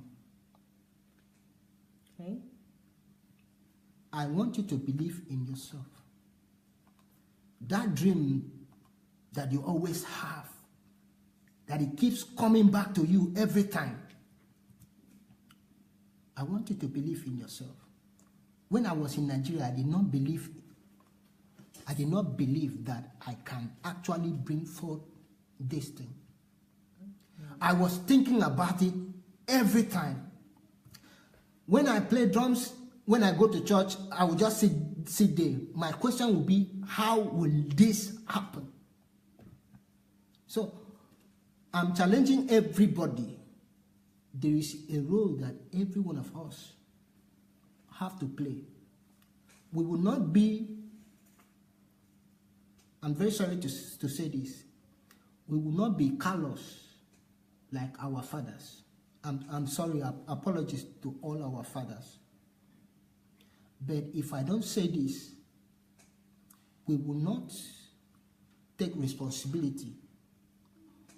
Okay. I want you to believe in yourself. That dream that you always have, that it keeps coming back to you every time. I want you to believe in yourself. When I was in Nigeria, I did not believe that I can actually bring forth this thing. I was thinking about it every time. When I play drums, when I go to church, I will just sit there. My question will be, how will this happen? So, I'm challenging everybody. There is a role that every one of us have to play. We will not be, I'm very sorry to say this, we will not be callous like our fathers. I'm sorry, apologies to all our fathers. But if I don't say this, we will not take responsibility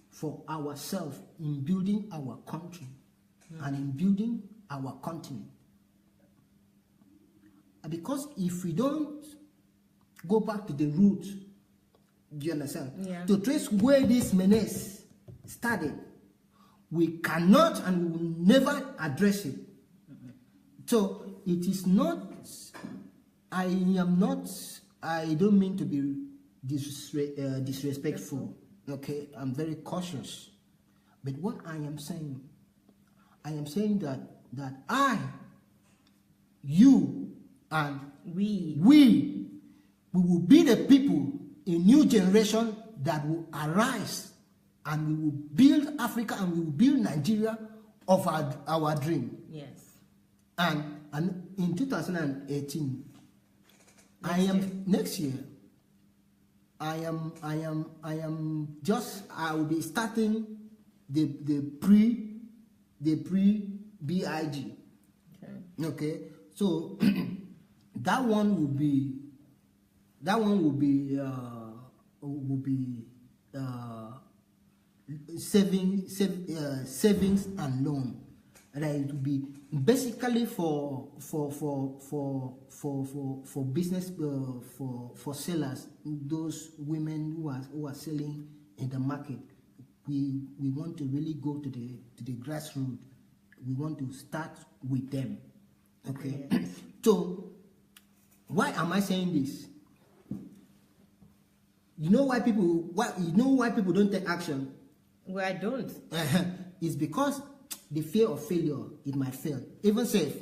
for ourselves in building our country and in building our continent. Because if we don't go back to the roots, do you understand? Yeah. To trace where this menace started, we cannot and we will never address it. So it is not, I don't mean to be disrespectful, okay? I'm very cautious. But what I am saying that I, you, and we will be the people, a new generation that will arise, and we will build Africa and we will build Nigeria of our dream. Yes. And in 2018, next year, I will be starting the pre-BIG. Okay. So that one will be savings and loan. Right, it will be basically for business, for sellers, those women who are selling in the market. We want to really go to the grassroots. We want to start with them. Okay. Yes. So why am I saying this? You know why people don't take action? Well, I don't. It's because the fear of failure. It might fail. Even say,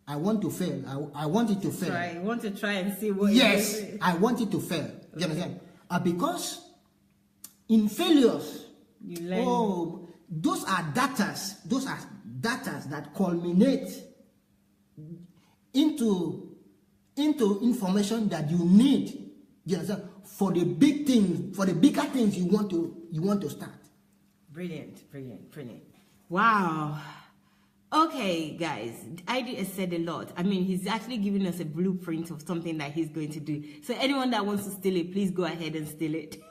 I want to fail. I want it to fail. Try. You want to try and see what. Yes, I want it to fail. You understand? Because in failures, you learn. oh, those are datas. Those are datas that culminate into information that you need. You understand? For the big things, for the bigger things you want to start. Brilliant. Wow. Okay, guys, ID has said a lot. I mean, he's actually giving us a blueprint of something that he's going to do. So anyone that wants to steal it, please go ahead and steal it.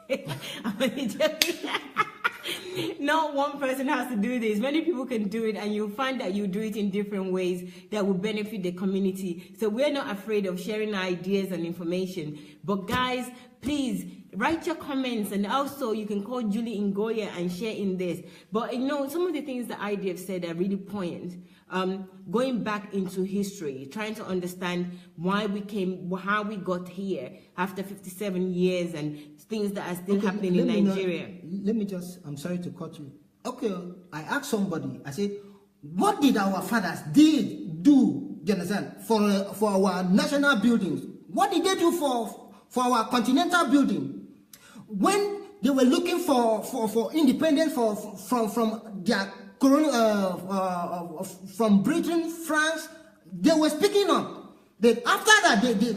I'm only joking. Not one person has to do this. Many people can do it, and you'll find that you do it in different ways that will benefit the community. So we're not afraid of sharing our ideas and information. But guys, please write your comments, and also you can call Julie Ngoya and share in this. But you know, some of the things that ID have said are really poignant. Going back into history, trying to understand why we came, how we got here after 57 years, and things that are still happening in Nigeria. I'm sorry to cut you. Okay, I asked somebody, I said, what did our fathers do, you understand, for our national buildings? What did they do for our continental building? When they were looking for independence from their from Britain, France, they were speaking up. But after that,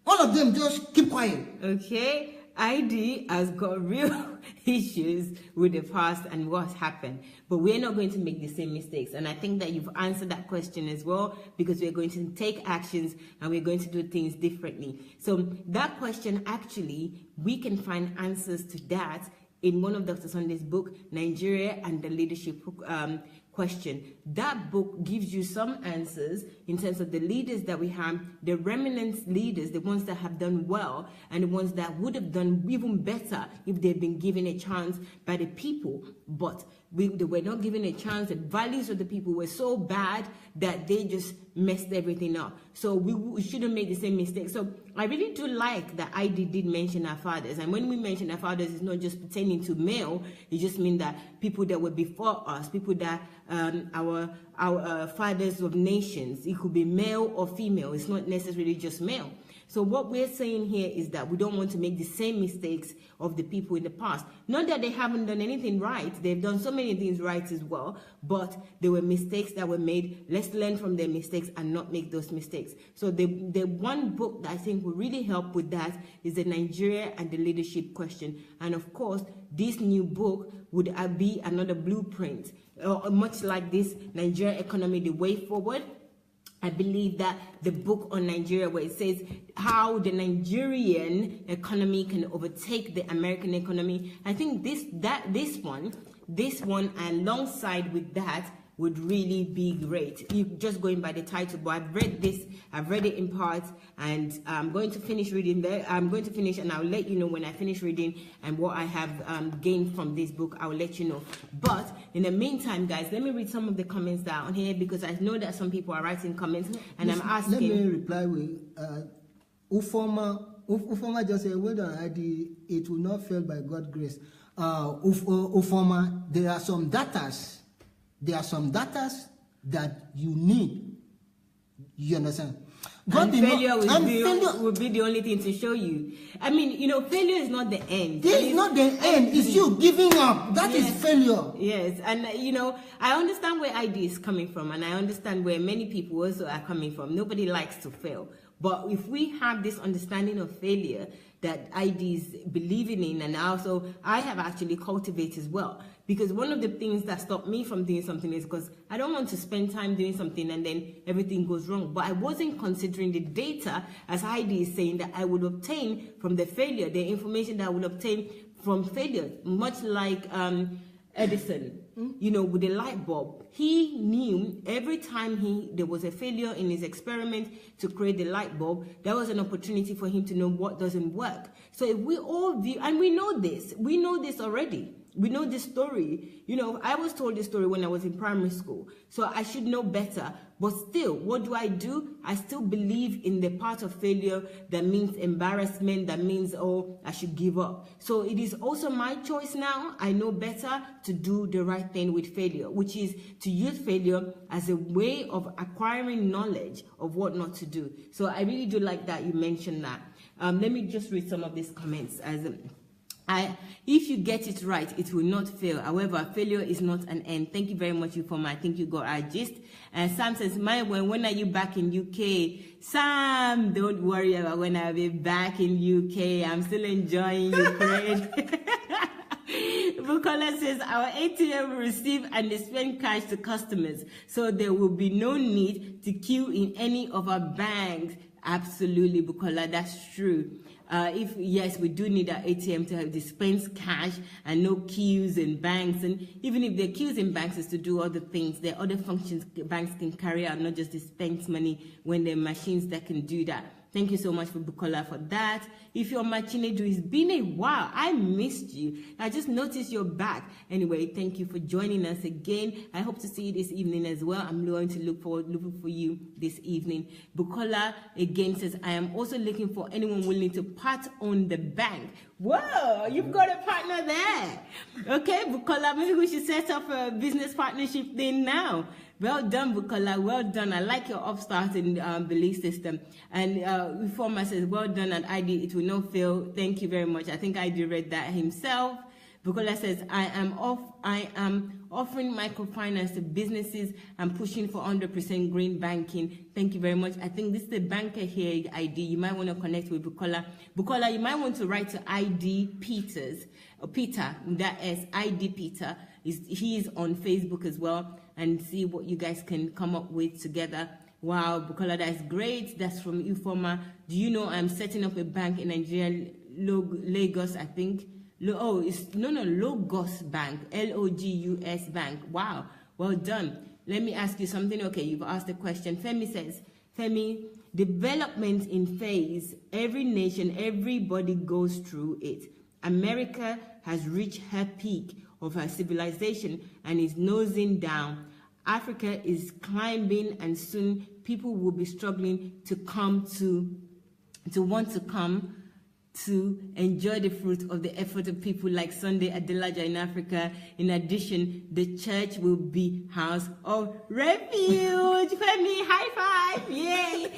all of them just keep quiet. Okay, ID has got real issues with the past and what's happened, but we're not going to make the same mistakes. And I think that you've answered that question as well, because we're going to take actions and we're going to do things differently. So that question, actually, we can find answers to that in one of Dr. Sunday's book, Nigeria and the Leadership Question. That book gives you some answers in terms of the leaders that we have, the remnant leaders, the ones that have done well, and the ones that would have done even better if they'd been given a chance by the people. But they were not given a chance. The values of the people were so bad that they just messed everything up. So we shouldn't make the same mistake. So I really do like that ID did mention our fathers. And when we mention our fathers, it's not just pertaining to male. It just means that people that were before us, people that our fathers of nations. It could be male or female. It's not necessarily just male. So what we're saying here is that we don't want to make the same mistakes of the people in the past. Not that they haven't done anything right. They've done so many things right as well, but there were mistakes that were made. Let's learn from their mistakes and not make those mistakes. So the one book that I think will really help with that is the Nigeria and the Leadership Question. And of course, this new book would be another blueprint, much like this Nigeria Economy, the Way Forward. I believe that the book on Nigeria, where it says how the Nigerian economy can overtake the American economy, I think this one alongside with that would really be great. You just going by the title, but I've read it in parts, and I'm going to finish reading there. I'm going to finish, and I'll let you know when I finish reading and what I have gained from this book. I'll let you know. But in the meantime, guys, let me read some of the comments that are on here, because I know that some people are writing comments, and I'm asking. Let me reply with Ufoma just said, well done, ID, it will not fail by God's grace. Ufoma, there are some datas. There are some datas that you need. You understand? And failure will be the only thing to show you. I mean, you know, failure is not the end. This is not the end. It's you giving up. That is failure. Yes. And, you know, I understand where ID is coming from, and I understand where many people also are coming from. Nobody likes to fail. But if we have this understanding of failure that ID is believing in, and also I have actually cultivated as well, because one of the things that stopped me from doing something is because I don't want to spend time doing something and then everything goes wrong. But I wasn't considering the data, as Heidi is saying, that I would obtain from the failure, the information that I would obtain from failure, much like Edison, you know, with the light bulb. He knew every time there was a failure in his experiment to create the light bulb, that was an opportunity for him to know what doesn't work. So if we all view, and we know this already. We know this story. You know, I was told this story when I was in primary school, so I should know better. But still, what do? I still believe in the part of failure that means embarrassment, that means, oh, I should give up. So it is also my choice now. I know better to do the right thing with failure, which is to use failure as a way of acquiring knowledge of what not to do. So I really do like that you mentioned that. Let me just read some of these comments. If you get it right, it will not fail. However, failure is not an end. Thank you very much, Ufoma. I think you got our gist. Sam says, when are you back in UK? Sam, don't worry about when I'll be back in UK. I'm still enjoying Ukraine. Bukola says, our ATM will receive and dispense cash to customers, so there will be no need to queue in any of our banks. Absolutely, Bukola, that's true. Yes, we do need our ATM to have dispense cash and no queues in banks. And even if there are queues in banks is to do other things, there are other functions banks can carry out, not just dispense money when there are machines that can do that. Thank you so much for Bukola for that. If you're Machinedu, it's been a while. I missed you. I just noticed you're back. Anyway, thank you for joining us again. I hope to see you this evening as well. I'm going to looking for you this evening. Bukola again says, I am also looking for anyone willing to part on the bank. Whoa, you've got a partner there. Okay, Bukola, maybe we should set up a business partnership thing now. Well done, Bukola. Well done. I like your upstart in belief system. And Reformer says, well done at ID. It will not fail. Thank you very much. I think ID read that himself. Bukola says, I am offering microfinance to businesses and pushing for 100% green banking. Thank you very much. I think this is the banker here, ID. You might want to connect with Bukola. Bukola, you might want to write to ID Peters, or Peter, that is ID Peter. He is on Facebook as well, and see what you guys can come up with together. Wow, Bukola, that's great. That's from Ufoma. Do you know I'm setting up a bank in Nigeria, Lagos, I think. Logos Bank, Logus Bank. Wow, well done. Let me ask you something. Okay, you've asked the question. Femi says, Femi, development in phase. Every nation, everybody goes through it. America has reached her peak of her civilization and is nosing down. Africa is climbing, and soon people will be struggling to want to come to enjoy the fruit of the effort of people like Sunday Adelaja in Africa. In addition, the church will be house of refuge. Femi, high five! Yay!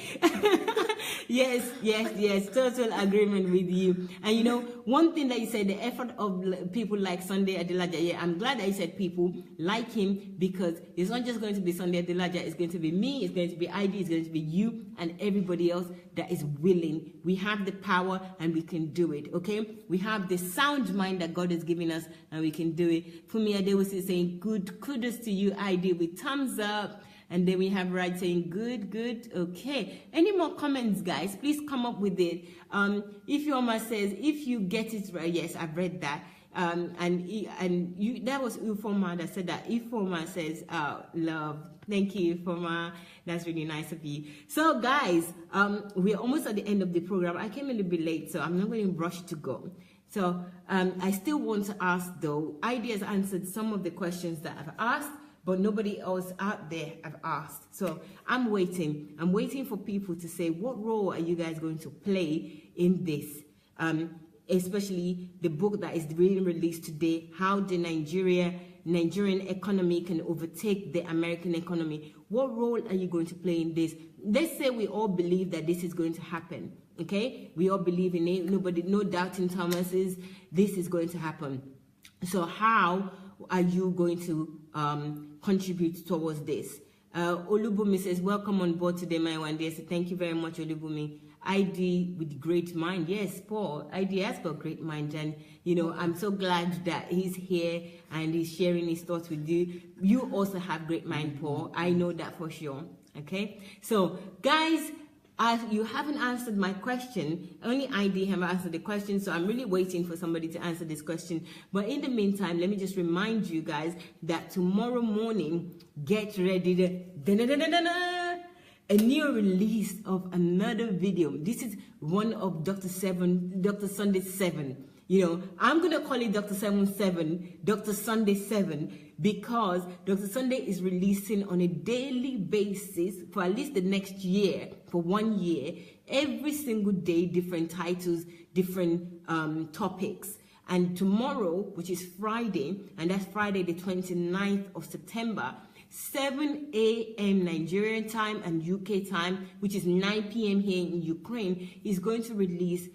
Yes, total agreement with you. And you know, one thing that you said, the effort of people like Sunday Adelaja, yeah, I'm glad that you said people like him, because it's not just going to be Sunday Adelaja, it's going to be me, it's going to be ID, it's going to be you, and everybody else that is willing. We have the power and we can do it, okay? We have the sound mind that God has given us and we can do it. Fumi Adewosi is saying, good, kudos to you, ID, with thumbs up. And then we have Raj saying, good, okay. Any more comments, guys? Please come up with it. Ifeoma says, if you get it right, yes, I've read that. That was Ufoma that said that. Ifeoma says, love. Thank you, Ifeoma. That's really nice of you. So, guys, we're almost at the end of the program. I came a little bit late, so I'm not going to rush to go. So, I still want to ask, though. ID has answered some of the questions that I've asked, but nobody else out there have asked. So I'm waiting. I'm waiting for people to say, what role are you guys going to play in this? Especially the book that is being released today, How the Nigerian Economy Can Overtake the American Economy. What role are you going to play in this? Let's say we all believe that this is going to happen. Okay? We all believe in it. No doubting Thomas's. This is going to happen. So how are you going to contribute towards this? Olubumi says, welcome on board today, my one day. So thank you very much, Olubumi. ID with great mind. Yes, Paul. ID has got great mind. And, you know, I'm so glad that he's here and he's sharing his thoughts with you. You also have great mind, Paul. I know that for sure. Okay? So, guys, you haven't answered my question. Only ID have answered the question, so I'm really waiting for somebody to answer this question. But in the meantime, let me just remind you guys that tomorrow morning, get ready a new release of another video. This is one of Dr. Sunday's 7. You know, I'm going to call it Dr. 7 Dr. Sunday 7, because Dr. Sunday is releasing on a daily basis for at least the next year, for 1 year, every single day, different titles, different topics. And tomorrow, which is Friday, and that's Friday the 29th of September, 7 a.m. Nigerian time and UK time, which is 9 p.m. here in Ukraine, is going to release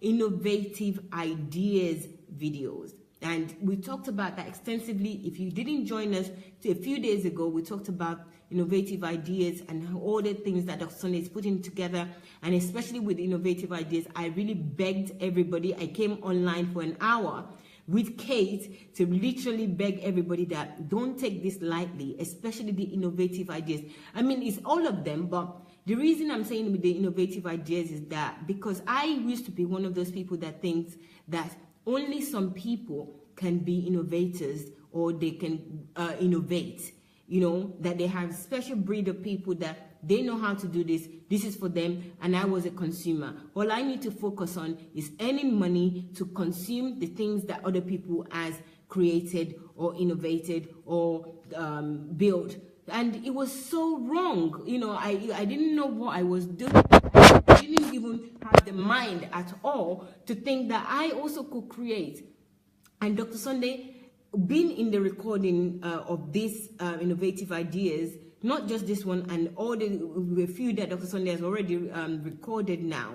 innovative ideas videos. And we talked about that extensively. If you didn't join us a few days ago, we talked about innovative ideas and all the things that Dr. Sunday is putting together. And especially with innovative ideas, I really begged everybody. I came online for an hour with Kate to literally beg everybody that don't take this lightly, especially the innovative ideas. I mean, it's all of them, but the reason I'm saying with the innovative ideas is that because I used to be one of those people that thinks that only some people can be innovators or they can innovate, you know, that they have a special breed of people that they know how to do this. This is for them, and I was a consumer. All I need to focus on is earning money to consume the things that other people has created or innovated or built. And it was so wrong. You know, I didn't know what I was doing. I didn't even have the mind at all to think that I also could create. And Dr. Sunday, being in the recording of these innovative ideas, not just this one and all the few that Dr. Sunday has already recorded now,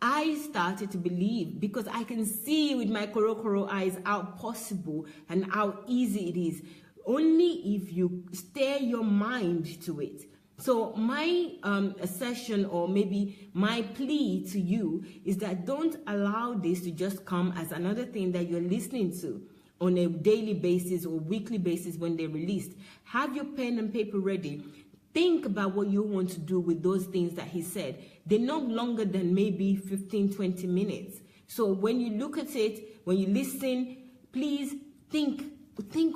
I started to believe, because I can see with my korokoro eyes how possible and how easy it is, only if you steer your mind to it. So my assertion, or maybe my plea to you, is that don't allow this to just come as another thing that you're listening to on a daily basis or weekly basis when they're released. Have your pen and paper ready. Think about what you want to do with those things that he said. They're not longer than maybe 15, 20 minutes. So when you look at it, when you listen, please think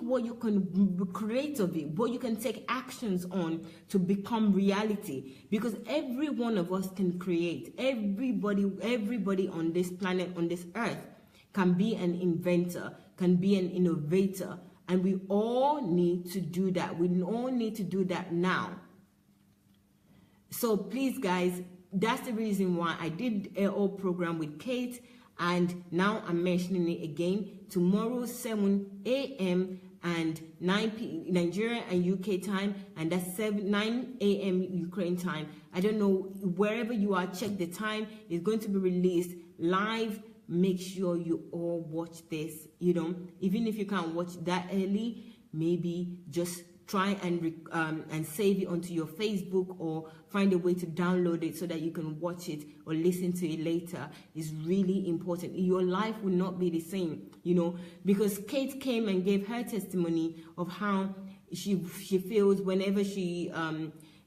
what you can create of it, what you can take actions on to become reality. Because every one of us can create. Everybody on this planet, on this earth, can be an inventor, can be an innovator. And we all need to do that. We all need to do that now. So please, guys, that's the reason why I did a whole program with Kate. And now I'm mentioning it again. Tomorrow, 7 a.m. and 9 p.m. Nigeria and UK time, and that's 9 a.m. Ukraine time. I don't know, wherever you are, check the time. It's going to be released live. Make sure you all watch this. You know, even if you can't watch that early, maybe just try and save it onto your Facebook, or find a way to download it so that you can watch it or listen to it later. Is really important. Your life will not be the same, you know, because Kate came and gave her testimony of how she feels whenever she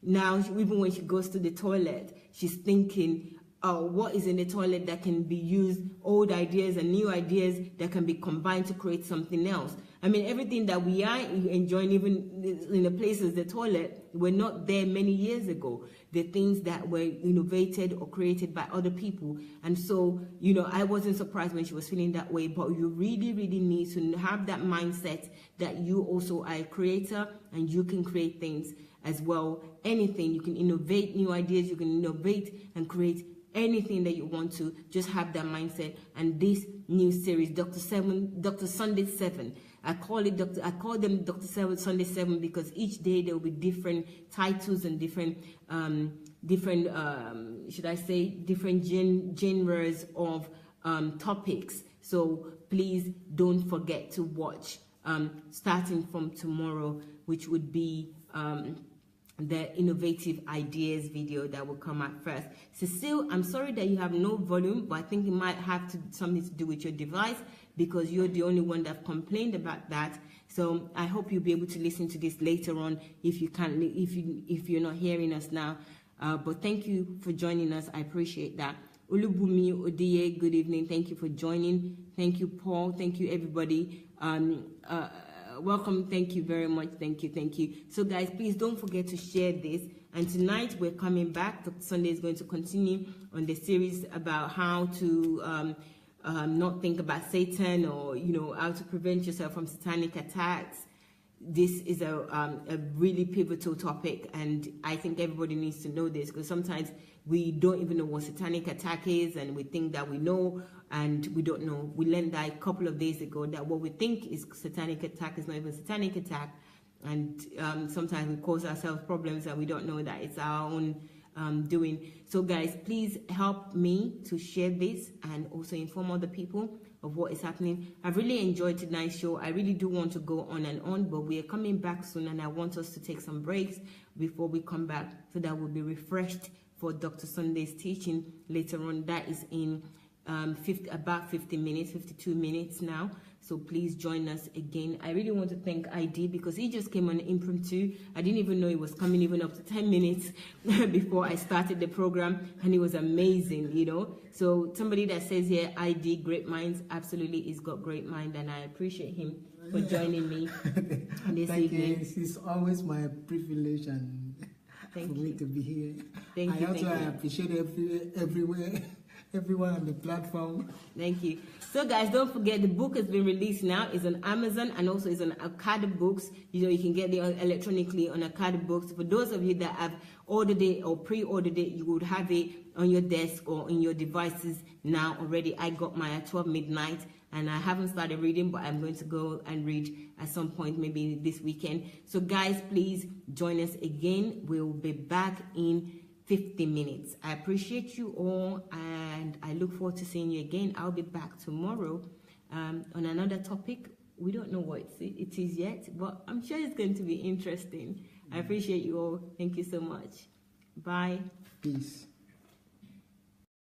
now, even when she goes to the toilet, she's thinking, what is in the toilet that can be used, old ideas and new ideas that can be combined to create something else. I mean, everything that we are enjoying, even in the places, the toilet, were not there many years ago. The things that were innovated or created by other people. And so, you know, I wasn't surprised when she was feeling that way, but you really, really need to have that mindset that you also are a creator and you can create things as well. Anything, you can innovate new ideas, you can innovate and create anything that you want to. Just have that mindset. And this new series, Dr. Sunday 7, I call them Dr. Sunday 7 because each day there will be different titles and different should I say, different genres of topics. So please don't forget to watch starting from tomorrow, which would be the innovative ideas video that will come out first. Cecile, I'm sorry that you have no volume, but I think it might have something to do with your device, because you're the only one that complained about that. So I hope you'll be able to listen to this later on if you can't, if you're not hearing us now. But thank you for joining us. I appreciate that. Ulubumi Odiye, good evening. Thank you for joining. Thank you, Paul. Thank you, everybody. Welcome. Thank you very much. Thank you. So guys, please don't forget to share this. And tonight we're coming back. Dr. Sunday is going to continue on the series about how to not think about Satan, or how to prevent yourself from satanic attacks. This is a really pivotal topic, and I think everybody needs to know this, because sometimes we don't even know what satanic attack is, and we think that we know, and we don't know. We learned that a couple of days ago that what we think is satanic attack is not even satanic attack, and sometimes we cause ourselves problems and we don't know that it's our own doing. So guys, please help me to share this and also inform other people of what is happening. I've really enjoyed tonight's show. I really do want to go on and on, but we are coming back soon, and I want us to take some breaks before we come back, so that we'll be refreshed for Dr. Sunday's teaching later on. That is in about 50 minutes, 52 minutes now. So please join us again. I really want to thank ID, because he just came on impromptu. I didn't even know he was coming even up to 10 minutes before I started the program, and it was amazing, So somebody that says here, ID, great minds, absolutely, he's got great mind, and I appreciate him for joining me this evening. It's always my privilege and for me to be here. I also appreciate everyone on the platform. Thank you. So guys, don't forget, the book has been released now. It's on Amazon, and also it's on Akada Books. You can get it electronically on Akada Books. For those of you that have ordered it or pre-ordered it, you would have it on your desk or on your devices now already. I got mine at 12 midnight, and I haven't started reading, but I'm going to go and read at some point, maybe this weekend. So guys, please join us again. We'll be back in 50 minutes. I appreciate you all, and I look forward to seeing you again. I'll be back tomorrow on another topic. We don't know what it is yet, but I'm sure it's going to be interesting. I appreciate you all. Thank you so much. Bye. Peace.